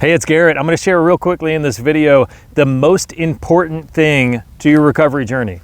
Hey, it's Garrett. I'm going to share real quickly in this video the most important thing to your recovery journey. You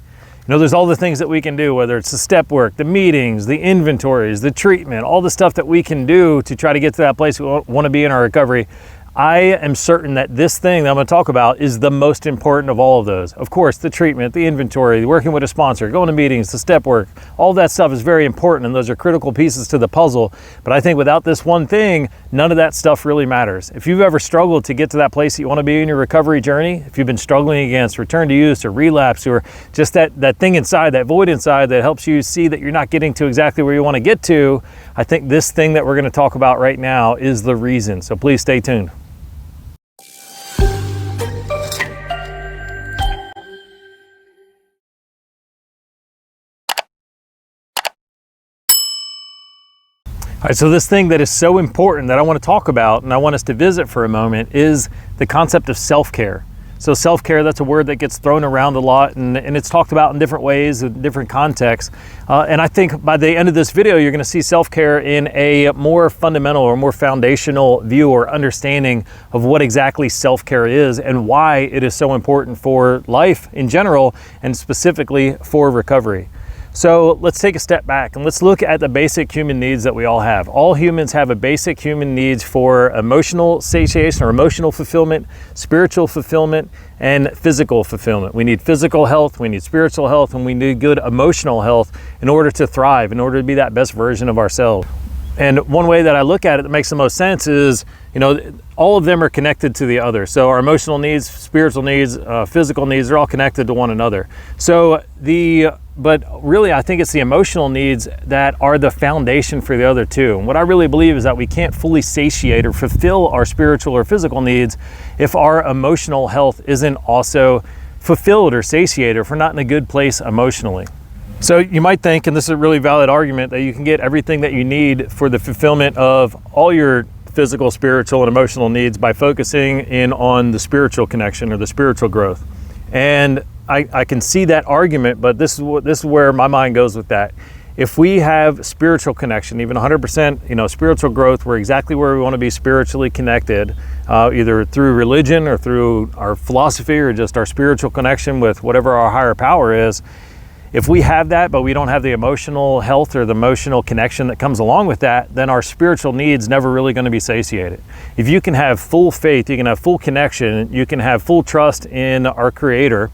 know, there's all the things that we can do, whether it's the step work, the meetings, the inventories, the treatment, all the stuff that we can do to try to get to that place we want to be in our recovery. I am certain that this thing that I'm going to talk about is the most important of all of those. Of course, the treatment, the inventory, working with a sponsor, going to meetings, the step work, all that stuff is very important, and those are critical pieces to the puzzle. But I think without this one thing, none of that stuff really matters. If you've ever struggled to get to that place that you want to be in your recovery journey, if you've been struggling against return to use or relapse, or just that thing inside, that void inside that helps you see that you're not getting to exactly where you want to get to, I think this thing that we're going to talk about right now is the reason. So please stay tuned. All right, so this thing that is so important that I want to talk about and I want us to visit for a moment is the concept of self-care. So self-care, that's a word that gets thrown around a lot, and it's talked about in different ways, in different contexts. And I think by the end of this video, you're going to see self-care in a more fundamental or more foundational view or understanding of what exactly self-care is and why it is so important for life in general and specifically for recovery. So let's take a step back and let's look at the basic human needs that we all have. All humans have a basic human needs for emotional satiation or emotional fulfillment, spiritual fulfillment, and physical fulfillment. We need physical health, we need spiritual health, and we need good emotional health in order to thrive, in order to be that best version of ourselves. And one way that I look at it that makes the most sense is, you know, all of them are connected to the other. So our emotional needs, spiritual needs, physical needs, they're all connected to one another. But really, I think it's the emotional needs that are the foundation for the other two. And what I really believe is that we can't fully satiate or fulfill our spiritual or physical needs if our emotional health isn't also fulfilled or satiated, if we're not in a good place emotionally. So you might think, and this is a really valid argument, that you can get everything that you need for the fulfillment of all your physical, spiritual, and emotional needs by focusing in on the spiritual connection or the spiritual growth. And I can see that argument, but this is where my mind goes with that. If we have spiritual connection, even 100%, spiritual growth, we're exactly where we want to be spiritually connected, either through religion or through our philosophy or just our spiritual connection with whatever our higher power is. If we have that, but we don't have the emotional health or the emotional connection that comes along with that, then our spiritual needs never really going to be satiated. If you can have full faith, you can have full connection, you can have full trust in our Creator,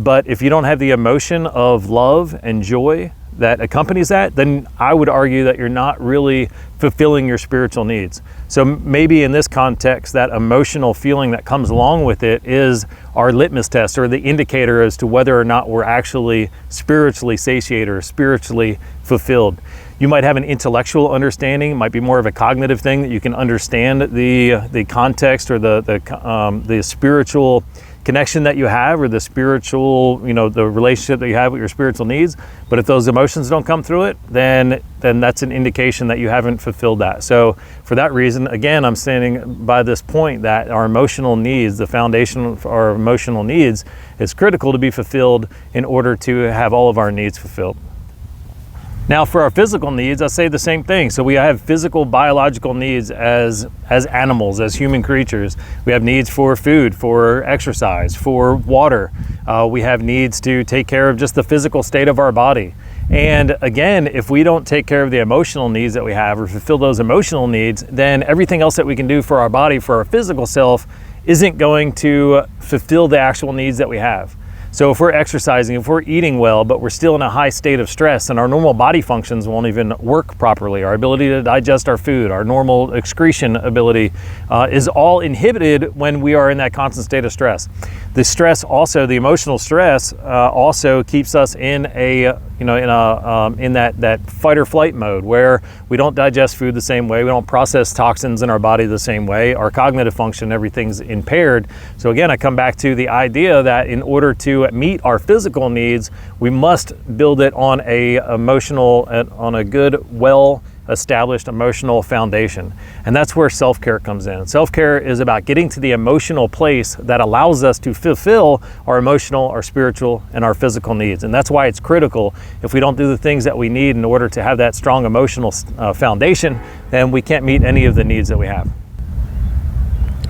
but if you don't have the emotion of love and joy that accompanies that, then I would argue that you're not really fulfilling your spiritual needs. So maybe in this context, that emotional feeling that comes along with it is our litmus test or the indicator as to whether or not we're actually spiritually satiated or spiritually fulfilled. You might have an intellectual understanding, it might be more of a cognitive thing that you can understand the context or the spiritual connection that you have, or the spiritual, the relationship that you have with your spiritual needs. But if those emotions don't come through it, then that's an indication that you haven't fulfilled that. So for that reason, again, I'm standing by this point that our emotional needs, the foundation for our emotional needs, is critical to be fulfilled in order to have all of our needs fulfilled. Now, for our physical needs, I say the same thing. So we have physical, biological needs as animals, as human creatures. We have needs for food, for exercise, for water. We have needs to take care of just the physical state of our body. And again, if we don't take care of the emotional needs that we have or fulfill those emotional needs, then everything else that we can do for our body, for our physical self, isn't going to fulfill the actual needs that we have. So if we're exercising, if we're eating well, but we're still in a high state of stress, and our normal body functions won't even work properly, our ability to digest our food, our normal excretion ability is all inhibited when we are in that constant state of stress. The stress also, the emotional stress also keeps us in that fight or flight mode where we don't digest food the same way, we don't process toxins in our body the same way, our cognitive function, everything's impaired. So again, I come back to the idea that in order to meet our physical needs, we must build it on a good, well-established emotional foundation. And that's where self-care comes in. Self-care is about getting to the emotional place that allows us to fulfill our emotional, our spiritual, and our physical needs. And that's why it's critical. If we don't do the things that we need in order to have that strong emotional foundation, then we can't meet any of the needs that we have.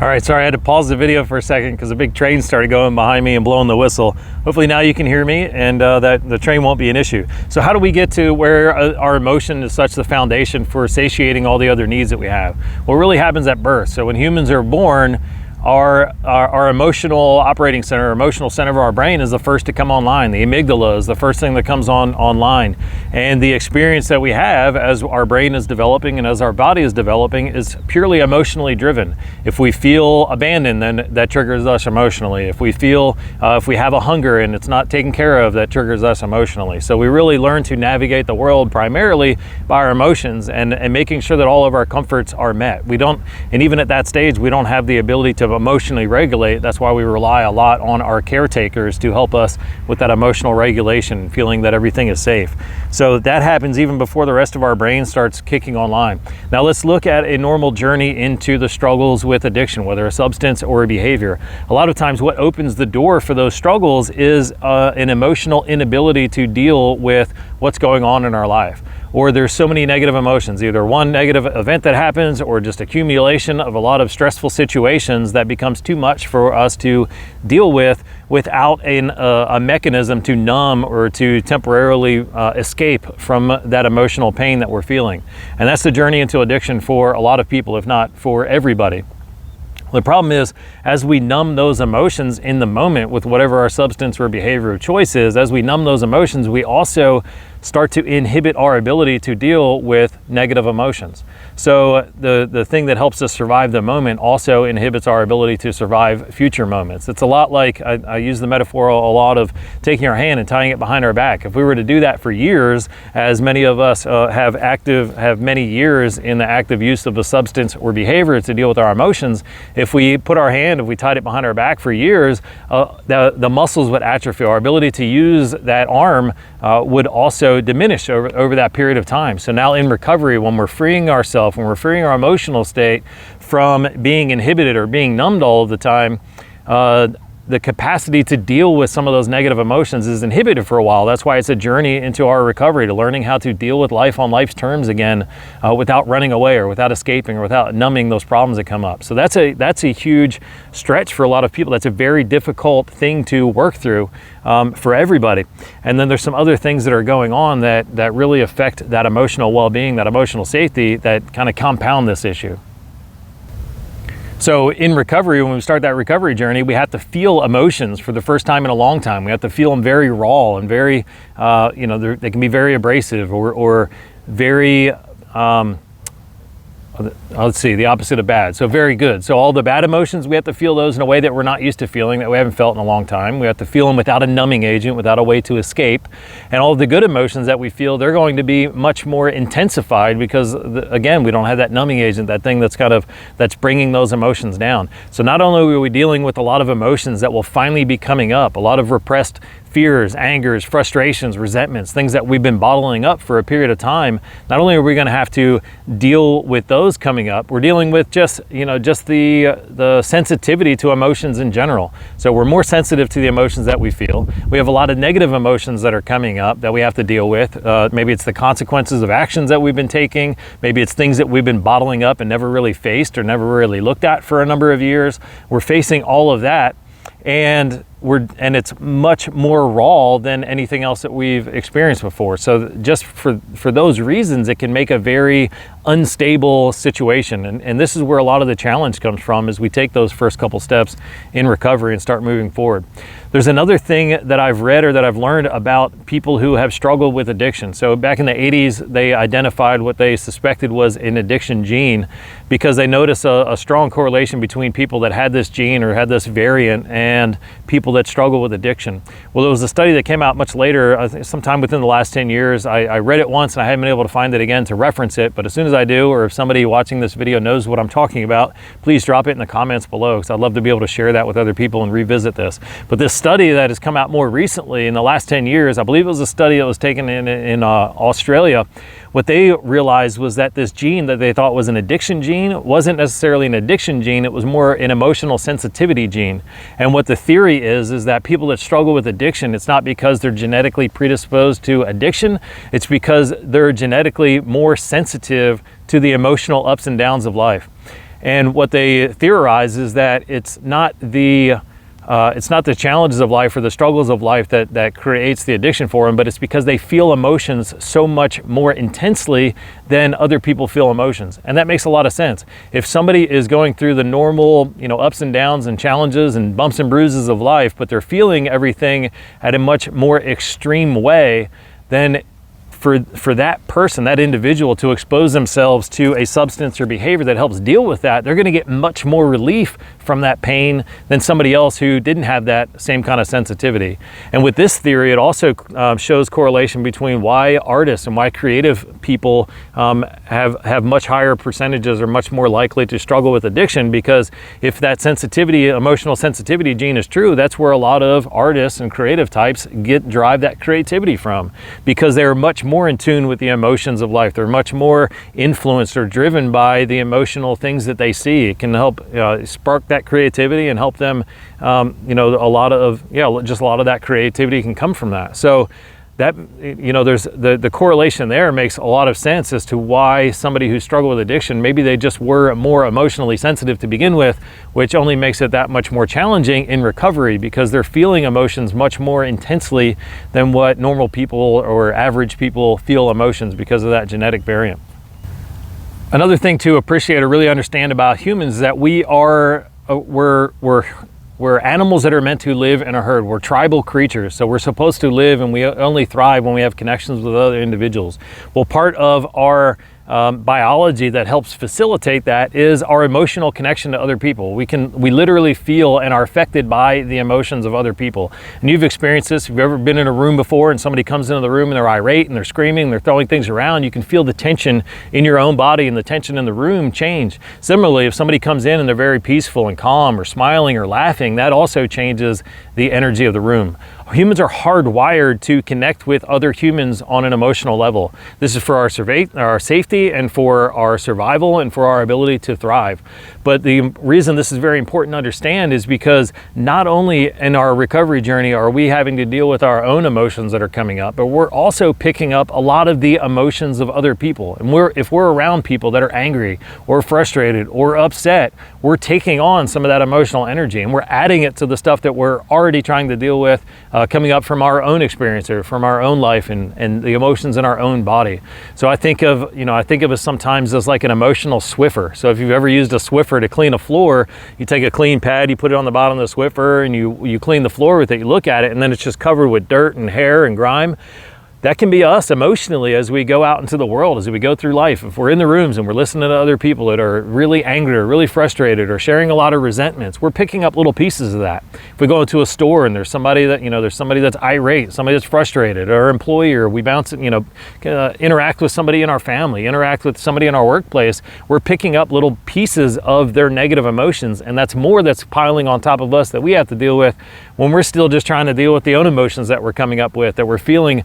All right, sorry, I had to pause the video for a second because a big train started going behind me and blowing the whistle. Hopefully now you can hear me and that the train won't be an issue. So how do we get to where our emotion is such the foundation for satiating all the other needs that we have? Well, it really happens at birth. So when humans are born, our emotional operating center, our emotional center of our brain is the first to come online. The amygdala is the first thing that comes online. And the experience that we have as our brain is developing and as our body is developing is purely emotionally driven. If we feel abandoned, then that triggers us emotionally. If we feel, if we have a hunger and it's not taken care of, that triggers us emotionally. So we really learn to navigate the world primarily by our emotions and making sure that all of our comforts are met. And even at that stage, we don't have the ability to emotionally regulate. That's why we rely a lot on our caretakers to help us with that emotional regulation, feeling that everything is safe. So that happens even before the rest of our brain starts kicking online. Now let's look at a normal journey into the struggles with addiction, whether a substance or a behavior. A lot of times what opens the door for those struggles is an emotional inability to deal with what's going on in our life. Or there's so many negative emotions, either one negative event that happens or just accumulation of a lot of stressful situations that becomes too much for us to deal with without a mechanism to numb or to temporarily escape from that emotional pain that we're feeling. And that's the journey into addiction for a lot of people, if not for everybody. The problem is, as we numb those emotions in the moment with whatever our substance or behavior of choice is, as we numb those emotions, we also start to inhibit our ability to deal with negative emotions. So the thing that helps us survive the moment also inhibits our ability to survive future moments. It's a lot like, I use the metaphor a lot of taking our hand and tying it behind our back. If we were to do that for years, as many of us have many years in the active use of a substance or behavior to deal with our emotions, if we tied it behind our back for years, the muscles would atrophy. Our ability to use that arm would also diminish over that period of time. So now in recovery, when we're freeing ourselves, when we're freeing our emotional state from being inhibited or being numbed all of the time, the capacity to deal with some of those negative emotions is inhibited for a while. That's why it's a journey into our recovery, to learning how to deal with life on life's terms again, without running away or without escaping or without numbing those problems that come up. So that's a huge stretch for a lot of people. That's a very difficult thing to work through for everybody. And then there's some other things that are going on that really affect that emotional well-being, that emotional safety, that kind of compound this issue. So in recovery, when we start that recovery journey, we have to feel emotions for the first time in a long time. We have to feel them very raw and very, they can be very abrasive or very, let's see, the opposite of bad. So very good. So all the bad emotions, we have to feel those in a way that we're not used to feeling, that we haven't felt in a long time. We have to feel them without a numbing agent, without a way to escape. And all of the good emotions that we feel, they're going to be much more intensified because, again, we don't have that numbing agent, that thing that's bringing those emotions down. So not only are we dealing with a lot of emotions that will finally be coming up, a lot of repressed fears, angers, frustrations, resentments, things that we've been bottling up for a period of time. Not only are we going to have to deal with those coming up, we're dealing with just the sensitivity to emotions in general. So we're more sensitive to the emotions that we feel. We have a lot of negative emotions that are coming up that we have to deal with. Maybe it's the consequences of actions that we've been taking. Maybe it's things that we've been bottling up and never really faced or never really looked at for a number of years. We're facing all of that, and it's much more raw than anything else that we've experienced before. So just for those reasons, it can make a very unstable situation. And this is where a lot of the challenge comes from, as we take those first couple steps in recovery and start moving forward. There's another thing that I've read or that I've learned about people who have struggled with addiction. So back in the 80s, they identified what they suspected was an addiction gene because they noticed a strong correlation between people that had this gene or had this variant and people that struggle with addiction. Well, there was a study that came out much later, I think sometime within the last 10 years. I read it once and I haven't been able to find it again to reference it, but as soon as I do, or if somebody watching this video knows what I'm talking about, please drop it in the comments below, because I'd love to be able to share that with other people and revisit this. But this study that has come out more recently in the last 10 years, I believe it was a study that was taken in Australia. What they realized was that this gene that they thought was an addiction gene wasn't necessarily an addiction gene, it was more an emotional sensitivity gene. And what the theory is that people that struggle with addiction, it's not because they're genetically predisposed to addiction, it's because they're genetically more sensitive to the emotional ups and downs of life. And what they theorize is that it's not the challenges of life or the struggles of life that creates the addiction for them, but it's because they feel emotions so much more intensely than other people feel emotions. And that makes a lot of sense. If somebody is going through the normal, ups and downs and challenges and bumps and bruises of life, but they're feeling everything at a much more extreme way, then for that person, that individual, to expose themselves to a substance or behavior that helps deal with that, they're going to get much more relief from that pain than somebody else who didn't have that same kind of sensitivity. And with this theory, it also shows correlation between why artists and why creative people have much higher percentages, or much more likely to struggle with addiction, because if that emotional sensitivity gene is true, that's where a lot of artists and creative types drive that creativity from, because they're much more in tune with the emotions of life. They're much more influenced or driven by the emotional things that they see. It can help spark that creativity and help them, a lot of that creativity can come from that. So that, there's the correlation there makes a lot of sense as to why somebody who struggled with addiction, maybe they just were more emotionally sensitive to begin with, which only makes it that much more challenging in recovery, because they're feeling emotions much more intensely than what normal people or average people feel emotions because of that genetic variant. Another thing to appreciate or really understand about humans is that we're animals that are meant to live in a herd. We're tribal creatures, so we're supposed to live, and we only thrive when we have connections with other individuals. Well, part of our biology that helps facilitate that is our emotional connection to other people. We literally feel and are affected by the emotions of other people. And you've experienced this. If you've ever been in a room before and somebody comes into the room and they're irate and they're screaming and they're throwing things around, you can feel the tension in your own body and the tension in the room change. Similarly, if somebody comes in and they're very peaceful and calm or smiling or laughing, that also changes the energy of the room. Humans are hardwired to connect with other humans on an emotional level. This is for our safety and for our survival and for our ability to thrive. But the reason this is very important to understand is because not only in our recovery journey are we having to deal with our own emotions that are coming up, but we're also picking up a lot of the emotions of other people. And if we're around people that are angry or frustrated or upset, we're taking on some of that emotional energy and we're adding it to the stuff that we're already trying to deal with coming up from our own experience or from our own life and the emotions in our own body. So I think of it sometimes as like an emotional Swiffer. So if you've ever used a Swiffer to clean a floor, you take a clean pad, you put it on the bottom of the Swiffer, and you clean the floor with it. You look at it, and then it's just covered with dirt and hair and grime. That can be us emotionally as we go out into the world, as we go through life. If we're in the rooms and we're listening to other people that are really angry or really frustrated or sharing a lot of resentments, we're picking up little pieces of that. If we go into a store and there's somebody that's irate, somebody that's frustrated, or employee, or we interact with somebody in our family, interact with somebody in our workplace, we're picking up little pieces of their negative emotions, and that's more that's piling on top of us that we have to deal with when we're still just trying to deal with the own emotions that we're coming up with, that we're feeling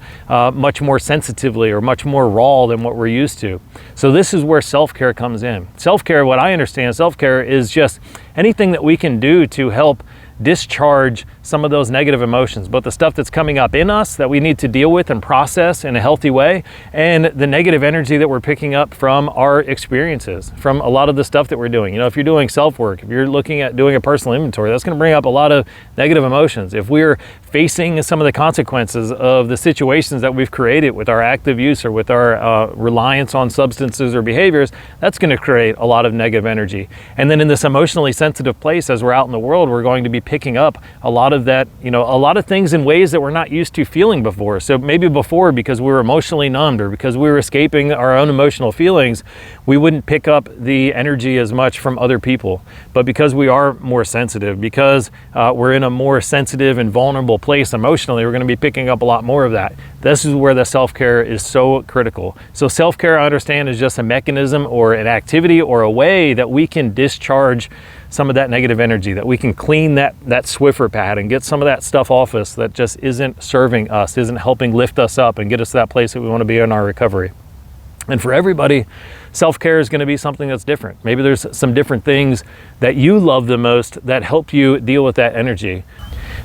much more sensitively or much more raw than what we're used to. So this is where self-care comes in. Self-care, what I understand, self-care is just anything that we can do to help discharge some of those negative emotions, but the stuff that's coming up in us that we need to deal with and process in a healthy way, and the negative energy that we're picking up from our experiences, from a lot of the stuff that we're doing. If you're doing self-work, if you're looking at doing a personal inventory, that's going to bring up a lot of negative emotions. If we're facing some of the consequences of the situations that we've created with our active use or with our reliance on substances or behaviors, that's going to create a lot of negative energy. And then in this emotionally sensitive place, as we're out in the world, we're going to be picking up a lot of that, a lot of things in ways that we're not used to feeling before. So maybe before, because we were emotionally numbed or because we were escaping our own emotional feelings, we wouldn't pick up the energy as much from other people. But because we are more sensitive, because we're in a more sensitive and vulnerable place emotionally, we're going to be picking up a lot more of that. This is where the self-care is so critical. So self-care, I understand, is just a mechanism or an activity or a way that we can discharge some of that negative energy, that we can clean that Swiffer pad and get some of that stuff off us that just isn't serving us, isn't helping lift us up and get us to that place that we want to be in our recovery. And for everybody, self-care is going to be something that's different. Maybe there's some different things that you love the most that help you deal with that energy.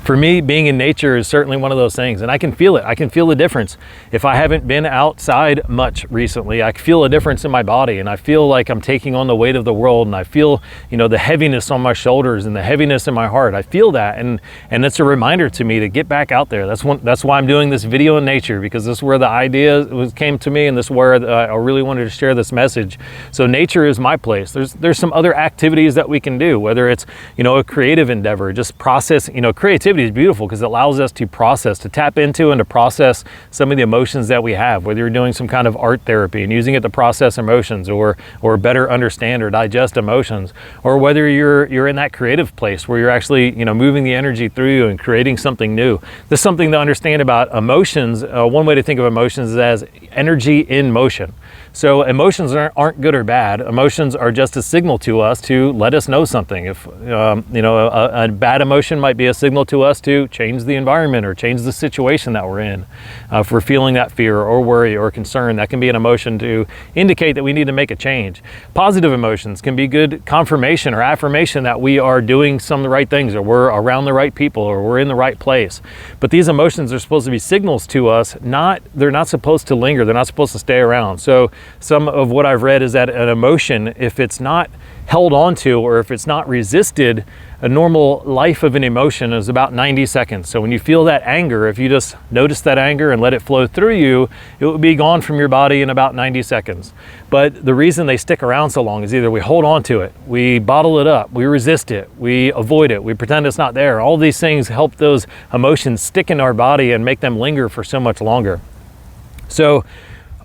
For me, being in nature is certainly one of those things, and I can feel it. I can feel the difference. If I haven't been outside much recently, I feel a difference in my body, and I feel like I'm taking on the weight of the world, and I feel, the heaviness on my shoulders and the heaviness in my heart. I feel that, and it's a reminder to me to get back out there. That's why I'm doing this video in nature, because this is where the idea came to me, and this is where I really wanted to share this message. So nature is my place. There's some other activities that we can do, whether it's a creative endeavor, just process. Creativity is beautiful because it allows us to process, to tap into and to process some of the emotions that we have, whether you're doing some kind of art therapy and using it to process emotions or better understand or digest emotions, or whether you're in that creative place where you're actually moving the energy through you and creating something new. There's something to understand about emotions. One way to think of emotions is as energy in motion. So emotions aren't good or bad. Emotions are just a signal to us to let us know something. If a bad emotion might be a signal to us to change the environment or change the situation that we're in. If we're feeling that fear or worry or concern, that can be an emotion to indicate that we need to make a change. Positive emotions can be good confirmation or affirmation that we are doing some of the right things, or we're around the right people, or we're in the right place. But these emotions are supposed to be signals to us. They're not supposed to linger. They're not supposed to stay around. So some of what I've read is that an emotion, if it's not held onto or if it's not resisted, a normal life of an emotion is about 90 seconds. So when you feel that anger, if you just notice that anger and let it flow through you, it will be gone from your body in about 90 seconds. But the reason they stick around so long is either we hold on to it, we bottle it up, we resist it, we avoid it, we pretend it's not there. All these things help those emotions stick in our body and make them linger for so much longer. So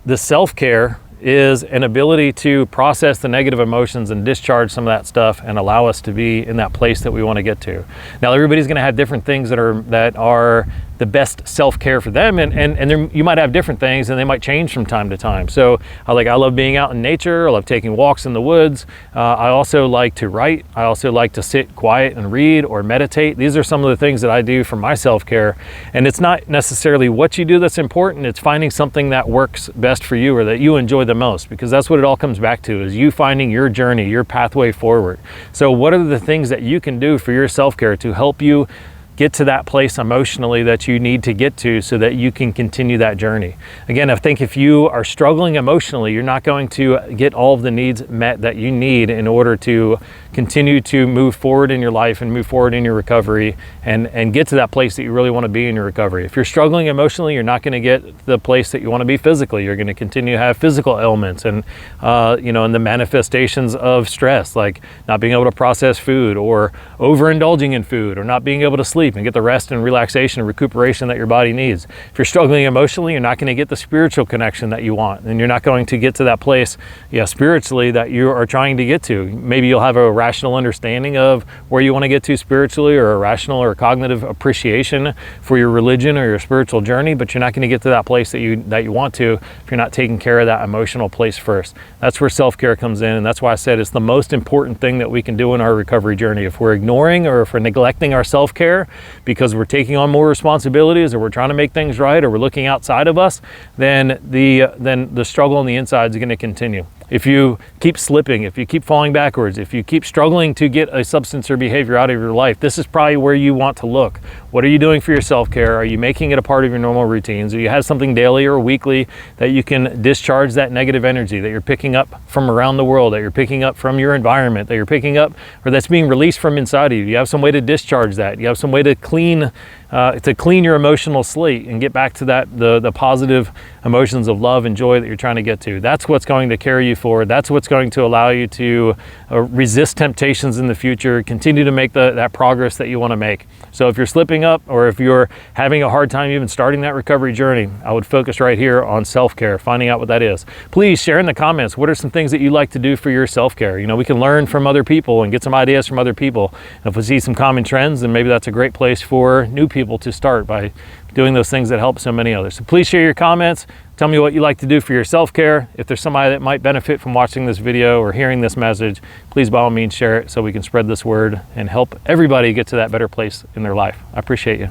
the self-care is an ability to process the negative emotions and discharge some of that stuff and allow us to be in that place that we want to get to. Now, everybody's going to have different things that are the best self-care for them, and you might have different things, and they might change from time to time. So I love being out in nature. I love taking walks in the woods. I also like to write. I also like to sit quiet and read or meditate. These are some of the things that I do for my self-care. And it's not necessarily what you do that's important. It's finding something that works best for you or that you enjoy the most, because that's what it all comes back to, is you finding your journey, your pathway forward. So what are the things that you can do for your self-care to help you get to that place emotionally that you need to get to so that you can continue that journey? Again, I think if you are struggling emotionally, you're not going to get all of the needs met that you need in order to continue to move forward in your life and move forward in your recovery and get to that place that you really want to be in your recovery. If you're struggling emotionally, you're not going to get the place that you want to be physically. You're going to continue to have physical ailments and and the manifestations of stress, like not being able to process food or overindulging in food or not being able to sleep and get the rest and relaxation and recuperation that your body needs. If you're struggling emotionally, you're not going to get the spiritual connection that you want, and you're not going to get to that place spiritually that you are trying to get to. Maybe you'll have a rational understanding of where you want to get to spiritually, or a rational or cognitive appreciation for your religion or your spiritual journey, but you're not going to get to that place that you want to if you're not taking care of that emotional place first. That's where self-care comes in, and that's why I said it's the most important thing that we can do in our recovery journey. If we're ignoring or if we're neglecting our self-care because we're taking on more responsibilities, or we're trying to make things right, or we're looking outside of us, then the struggle on the inside is going to continue. If you keep slipping, if you keep falling backwards, if you keep struggling to get a substance or behavior out of your life, this is probably where you want to look. What are you doing for your self-care? Are you making it a part of your normal routines? Do you have something daily or weekly that you can discharge that negative energy that you're picking up from around the world, that you're picking up from your environment, that you're picking up, or that's being released from inside of you? You have some way to discharge that. You have some way to clean your emotional slate and get back to the positive emotions of love and joy that you're trying to get to. That's what's going to carry you forward. That's what's going to allow you to resist temptations in the future, continue to make that progress that you want to make. So if you're slipping up, or if you're having a hard time even starting that recovery journey, I would focus right here on self-care, finding out what that is. Please share in the comments, what are some things that you like to do for your self-care? We can learn from other people and get some ideas from other people. And if we see some common trends, then maybe that's a great place for new people to start by doing those things that help so many others. So please share your comments. Tell me what you like to do for your self-care. If there's somebody that might benefit from watching this video or hearing this message, please by all means share it so we can spread this word and help everybody get to that better place in their life. I appreciate you.